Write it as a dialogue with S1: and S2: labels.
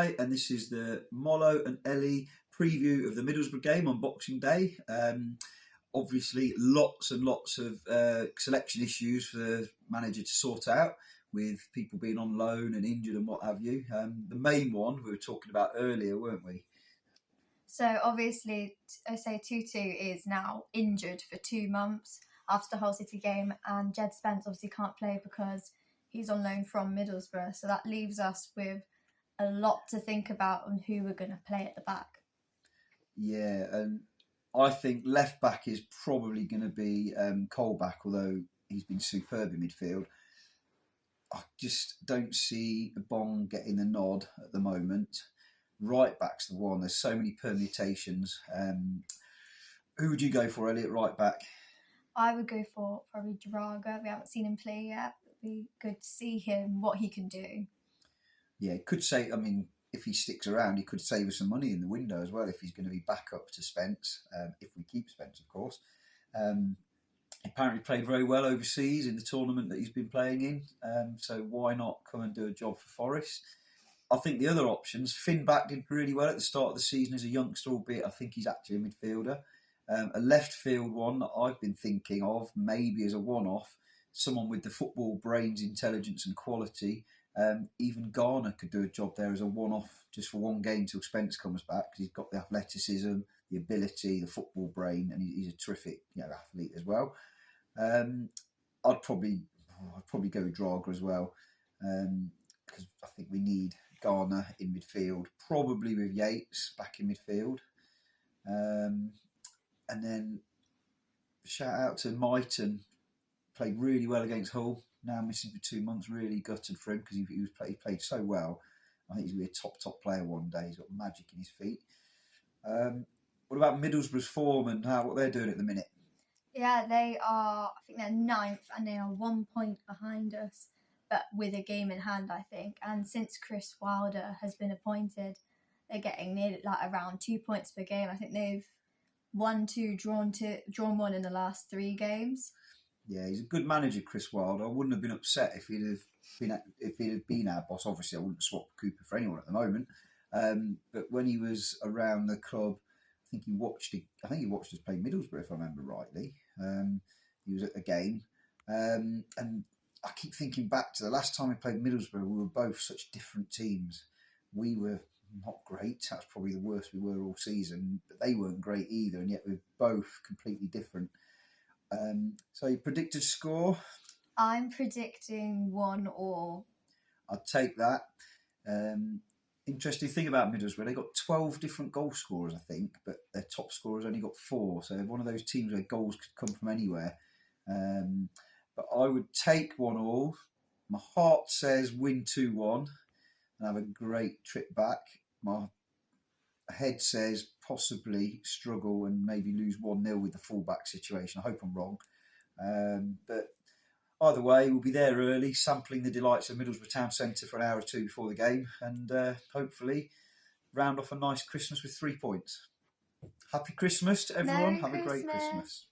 S1: Hi, and this is the Mollo and Ellie preview of the Middlesbrough game on Boxing Day. Obviously, lots and lots of selection issues for the manager to sort out, with people being on loan and injured and what have you. The main one we were talking about earlier, weren't we?
S2: So obviously, Osei Tutu is now injured for 2 months after the Hull City game, and Jed Spence obviously can't play because he's on loan from Middlesbrough. So that leaves us with a lot to think about on who we're going to play at the back.
S1: Yeah, and I think left back is probably going to be Colback, although he's been superb in midfield. I just don't see Bong getting the nod at the moment. Right back's the one. There's so many permutations. Who would you go for, Ellie, at right back?
S2: I would go for probably Draga. We haven't seen him play yet. It'd be good to see him, what he can do.
S1: Yeah, could say, I mean, if he sticks around, he could save us some money in the window as well if he's going to be back up to Spence, if we keep Spence, of course. He apparently played very well overseas in the tournament that he's been playing in, so why not come and do a job for Forest? I think the other options, Finn Back did really well at the start of the season as a youngster, albeit I think he's actually a midfielder. A left field one that I've been thinking of, maybe as a one-off, someone with the football brains, intelligence and quality. Even Garner could do a job there as a one-off just for one game till Spence comes back, because he's got the athleticism, the ability, the football brain, and he's a terrific athlete as well. I'd probably go with Draga as well, because I think we need Garner in midfield, probably with Yates back in midfield. And then shout out to Mighton, played really well against Hull, now missing for 2 months, really gutted for him because he played so well. I think he's going to be a top player one day. He's got magic in his feet. What about Middlesbrough's form and what they're doing at the minute?
S2: Yeah, I think they're 9th and they are 1 point behind us, but with a game in hand, I think. And since Chris Wilder has been appointed, they're getting near around 2 points per game. I think they've won 2, drawn 1 in the last 3 games.
S1: Yeah, he's a good manager, Chris Wilder. I wouldn't have been upset if he'd have been our boss. Obviously, I wouldn't swap Cooper for anyone at the moment. But when he was around the club, I think he watched us play Middlesbrough, if I remember rightly. He was at a game, and I keep thinking back to the last time we played Middlesbrough. We were both such different teams. We were not great. That's probably the worst we were all season. But they weren't great either, and yet we're both completely different. So you predicted score?
S2: I'm predicting 1-1.
S1: I'd take that. Interesting thing about Middlesbrough, they got 12 different goal scorers, I think, but their top scorer's only got 4. So they're one of those teams where goals could come from anywhere. But I would take 1-1. My heart says win 2-1 and have a great trip back. My head says possibly struggle and maybe lose 1-0 with the full-back situation. I hope I'm wrong. But either way, we'll be there early, sampling the delights of Middlesbrough Town Centre for an hour or 2 before the game, and hopefully round off a nice Christmas with 3 points. Happy Christmas to everyone.
S2: Merry
S1: Have
S2: Christmas.
S1: a great Christmas.